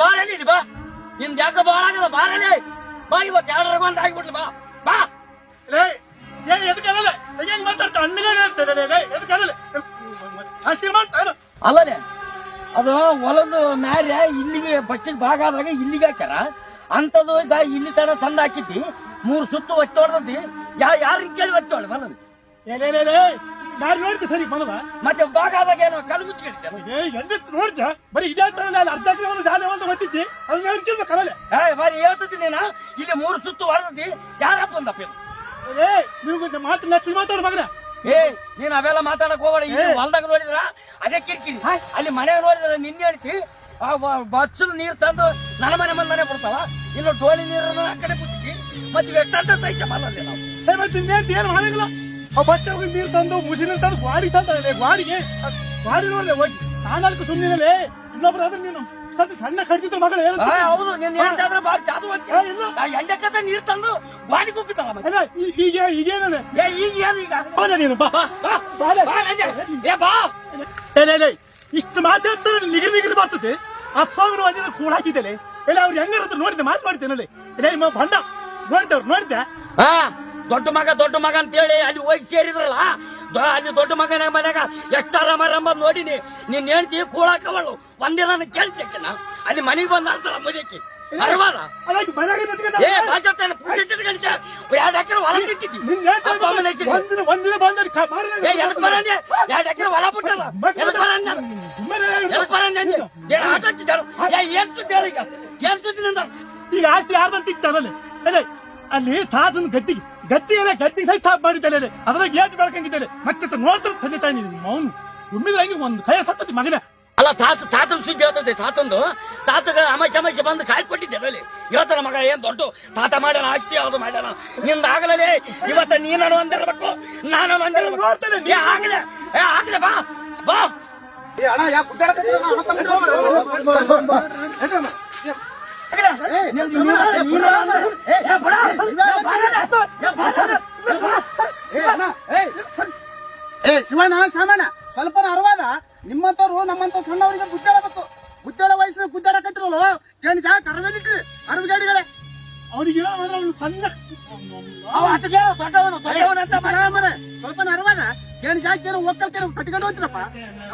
ಬಾರಲ್ಲಿ ಬಾ ನಿನ್ ಯಾಕ ಬಾಳ ಆಗದ ಬಾರಲ್ಲಿ ಬಾ ಇವತ್ತು ಎರಡರಾಗ ಒಂದ್ ಆಗಿಬಿಡ್ಲಿ ಬಾ ಬಾ ಅಲ್ಲೇ ಅದು ಹೊಲದ ಮ್ಯಾಲೆ ಇಲ್ಲಿಗೆ ಬಚ್ಚಿನ ಭಾಗ ಆದಾಗ ಇಲ್ಲಿಗೆ ಹಾಕ್ಯಾರ ಅಂತದು ಇಲ್ಲಿ ತರ ತಂದ ಹಾಕಿದ್ದಿ 3 ಸುತ್ತು ಒತ್ತಿ ಹೊಡ್ದಿ ಯಾರು ಕೇಳಿ ಒತ್ತಿ ಹೊಡ ಹೊಲದ ನೋಡ್ತಿ ಸರಿ ಮನವ ಮತ್ತೆ ಭಾಗ ಆದಾಗ ಏನೋ ಕಲ್ಲು ಮುಚ್ಚಿಕೊಂಡಿದ್ದೆ ನೋಡ್ತ ಬರೀ ಇದೇ ಅರ್ಧ ಕಿಲೋಮೀಟರ್ ಜಾಲೆ ಒಂದು ಗೊತ್ತಿದ್ದಿ ಅದನ್ನ ಕಲಲೆ ಬರೀ ಹೇಳ್ತತಿ ನೀನ ಇಲ್ಲಿ 3 ಸುತ್ತು ಹೊಡೆದಿ ಯಾರಪ್ಪ ಒಂದಪ್ಪ ನೀವು ಮಾತು ನಚ್ಚಿ ಮಾತಾಡ ಮಗನ ನೀನ್ ಅವೆಲ್ಲ ಮಾತಾಡಕ್ ಹೋಗ್ಬೇಡ ಇಲ್ಲಿ ಹೊಲ್ದಾಗ ನೋಡಿದ್ರ ಅದೇ ಕಿರಿಕಿರಿ ಅಲ್ಲಿ ಮನೆ ನೋಡಿದ್ರ ನಿನ್ನೆ ಹೇಳ್ತಿ ಬಚ್ಚಲು ನೀರ್ ತಂದು ನನ್ನ ಮನೆ ಮುಂದೆ ಬಿಡ್ತಾವ ಇನ್ನು ಡೋಲಿ ನೀರನ್ನು ಆ ಕಡೆ ಬಿಟ್ಟಿದ್ದಿ ಮತ್ತೆ ಎಷ್ಟಂತ ಸಹಿತ ಬಲ್ಲಲ್ಲಿ ನಾವು ಮತ್ತೆ ಏನ್ ಮಾಡಂಗಿಲ್ಲ ಆ ಬಟ್ಟೆ ಹೋಗಿ ನೀರ್ ತಂದು ಮುಸಿನ ತಂದು ಗಾಡಿ ತಂದ್ರೆ ಗಾಡಿಗೆ ಗಾಡಿ ನೋಡ್ಲೆ ಹೋಗಿ ನಾಲ್ಕು ಸುಮ್ಮನೆ ಇನ್ನೊಬ್ರು ಅದ್ರ ನೀನು ಸಣ್ಣ ಕಡ್ತಿದ್ರು ಮಗಳ ಹೌದು ನಿನ್ ಹೇಳ್ತಾದ್ರೆ ಬಾಳ ಚಾದು ಎಂಡೆ ಕಸ ನೀರ್ ತಂದು ಗಾಡಿ ಕುಗ್ಗುತ್ತಲ್ಲ ಈಗೇನೇ ಈಗ ಏನು ಈಗ ನೀನು ಇಷ್ಟು ಮಾತಾಡ್ತಾ ನಿಗಿರಿ ಬರ್ತದೆ ಅಪ್ಪ ಅವರು ಒಂದಿನ ಕೂಡ ಹಾಕಿದ್ದೇನೆ ಎಲ್ಲ ಅವ್ರು ಹೆಂಗಾರ ನೋಡಿದ್ದೆ ಮಾತಾಡ್ತೇನೆ ನಿಮ್ಮ ಬಂಡ ನೋಡಿದವ್ರು ನೋಡಿದ್ದೆ ದೊಡ್ಡ ಮಗ ಅಂತೇಳಿ ಅಲ್ಲಿ ಹೋಗಿ ಸೇರಿದ್ರಲ್ಲ ಅಲ್ಲಿ ದೊಡ್ಡ ಮಗನ ಮನ್ಯಾಗ ಎಷ್ಟ ಆರಾಮ ನೋಡಿನಿ ನೀನ್ ಹೇಳ್ತಿ ಕೂಳಾಕವಳು ಒಂದೇ ನಾನು ಕೇಳ್ತೇನ ಅಲ್ಲಿ ಮನೆಗೆ ಬಂದ ಅಂತಲ್ಲ ಮದಿಯಕ್ಕೆ ಅರವಾದ ಎರಡು ಎಕರೆ ಹೊಲ ತಿಂತಿದ್ದಿ ಒಂದಿನ ಬಂದ 2 ಎಕರೆ ಹೊಲ ಬಿಟ್ಟಲ್ಲ ಆಟ ಏನ್ ಸುದ್ದಿ ಹೇಳಿ ಏನ್ ಸುದ್ದಿ ನಿಂದ ಈಗ ಆಸ್ತಿ ಯಾರ್ದಂತ ತಿಕ್ತಾರಲ್ಲಿ ಅಲ್ಲಿ ತಾತನ ಗದ್ದಿ ಸಹಿತ ಸಾಫ್ ಮಾಡಿದ್ದಾನೆ ಅದ್ರಾಗ ಏಟ್ ಬೆಳ್ಕಂಗಿದ್ದಾನೆ ಮತ್ತೆ ನೋಡ್ತಾರೆ ತಂದೆ ತಾಯಿ ಮೌನ್ ಉಮ್ಮಿದ್ರೆ ಹಂಗೆ ಒಂದು ಕೈ ಸತ್ತತಿ ಮಗನ ಅಲ್ಲ ತಾತನ ಸುದ್ದಿ ಹೇಳ್ತದೆ ತಾತಗ ಅಮೈಷ ಬಂದು ಕಾಯಿ ಕೊಟ್ಟಿದ್ದೆ ಬೆಲೆ ಹೇಳ್ತಾರ ಮಗ ಏನ್ ದೊಡ್ಡ ತಾತ ಮಾಡ್ಯಾನ ಅಕ್ಕಿ ಯಾವ್ದು ಮಾಡ್ಯಾನ ನಿಂದ ಆಗಲೇ ಇವತ್ತ ನೀನು ಅಂದಿರ್ಬೇಕು ನಾನು ಅಂದಿರ್ಬೇಕು ಆಗ್ಲೇ ಬಾ ಬಾ ಶಿವಣ್ಣ ಸಾಮಣ್ಣ ಸ್ವಲ್ಪ ಅರವಾದ ನಿಮ್ಮಂತವ್ರು ನಮ್ಮಂತವ್ರು ಸಣ್ಣವರಿಗೆ ಗುದ್ದಾಡ ವಯಸ್ಸಿನ ಗುದ್ದಾಡಕತ್ತಿರಲ್ಲ ಕೇಳಿ ಸಹ ಕರವೇಲಿಟ್ರಿ ಅರವಗಾಡಿಗಳೇ ಅವ್ರಿಗೆ ಸಣ್ಣ ಸ್ವಲ್ಪ ಅರವಾದ ಕೇಳಿ ಜಾಕೇನು ಹೋಗ್ಕಲ್ಕೇನು ಕಟ್ಕೊಂಡು ಹೋಗ್ತಿರಪ್ಪ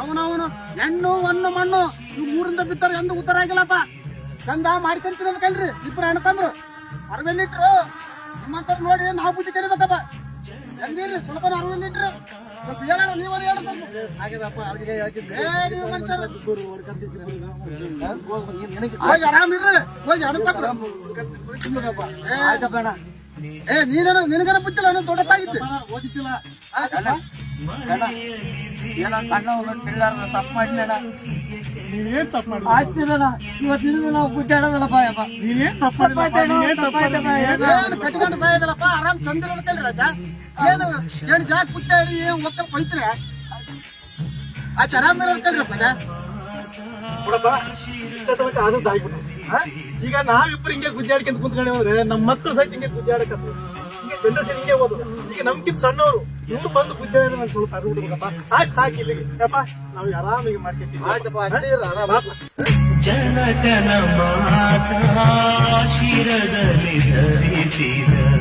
ಅವನು ಹೆಣ್ಣು ಒಂದು ಮಣ್ಣು ಇವ್ 3ರಿಂದ ಬಿತ್ತಾರ ಎಂದು ಉತ್ತರ ಆಗಿಲ್ಲಪ್ಪ ಚಂದ ಮಾಡ್ಕೊಂತೀರ ಕಲ್ರಿ ಇಬ್ರು ಅಣ್ಣ ತಮ್ರು ಅರವಲ್ಲಿಟ್ರು ನಿಮ್ಮಂತವ್ರು ನೋಡಿ ನಾವು ಬುದ್ಧಿ ಕಲಿಬೇಕಪ್ಪ ಹೆಂಗಿರ್ರಿ ಸ್ವಲ್ಪ ಅರವಲ್ಲಿಟ್ರು ಸ್ವಲ್ಪ ಹೇಳೋಣ ನೀವೇ ನೀವು ಮನುಷ್ಯರು ಹೋಗಿ ಆರಾಮಿರ್ರಿ ಹೋಗಿ ಅಣ್ಣ ತಮ್ರು ನಿನಗನ ಬುದ್ಧಿಲ್ಲ ನಾನು ದೊಡ್ಡದಾಗಿದ್ದೆ ಓದಿತ್ತಿಲ್ಲ ತಪ್ಪು ಮಾಡಿಲ್ಲ ನೀವೇನ್ ತಪ್ಪು ಮಾಡಿ ಆಗ್ತಿಲ್ಲ ಇವತ್ತಿನ ನಾವು ಗುದ್ದಾಡೋದಲ್ಲಪ್ಪ ನೀವೇನ್ ತಪ್ಪು ಕಟ್ಕೊಂಡು ಸಾಯದಲ್ಲಪ್ಪ ಆರಾಮ್ ಚಂದ ಇರೋದಕ್ಕಲ್ರಿ ರಾಜ ಏನು ಜಾಗ ಗುದ್ದಾಡಿ ಏನ್ ಒಕ್ಕಲ್ ಕೊಯ್ತ್ರಿ ಆಯ್ತು ಆರಾಮ್ ಇರೋದಕ್ಕಲ್ರಪ್ಪ ಬಿಡಪ್ಪ ತನಕ ಆದದ್ದಾಗ್ಬಿಟ್ಟು ಈಗ ನಾವಿಬ್ರು ಹಿಂಗೆ ಗುದ್ದಾಡ್ಕೊಂತ ಕುಂತ್ಕೊಂಡೆ ಹೋದ್ರೆ ನಮ್ಮ ಮಕ್ಕಳು ಸಹಿತ ಹಿಂಗೆ ಗುದ್ದಾಡಕ ಹಿಂಗೆ ಜನರೇಷನ್ ಹಿಂಗೆ ಹೋದ್ರು ಈಗ ನಮ್ಗಿಂತ ಸಣ್ಣವರು ಇವ್ರು ಬಂದು ಗುದ್ದಾಡಿದ್ರೆ ನಂಗೆ ಸ್ವಲ್ಪ ಅರ್ಬಿಡ್ಬೇಕಪ್ಪ ಆಯ್ತು ಸಾಕಿ ಇಲ್ಲಿಗೆ ಅಪ್ಪ ನಾವು ಆರಾಮಿಗೆ ಮಾಡ್ಕೊತೀವಿ ಜನ ಮಾತಾ ಶಿರದಲ್ಲಿ ಧರಿಸಿದ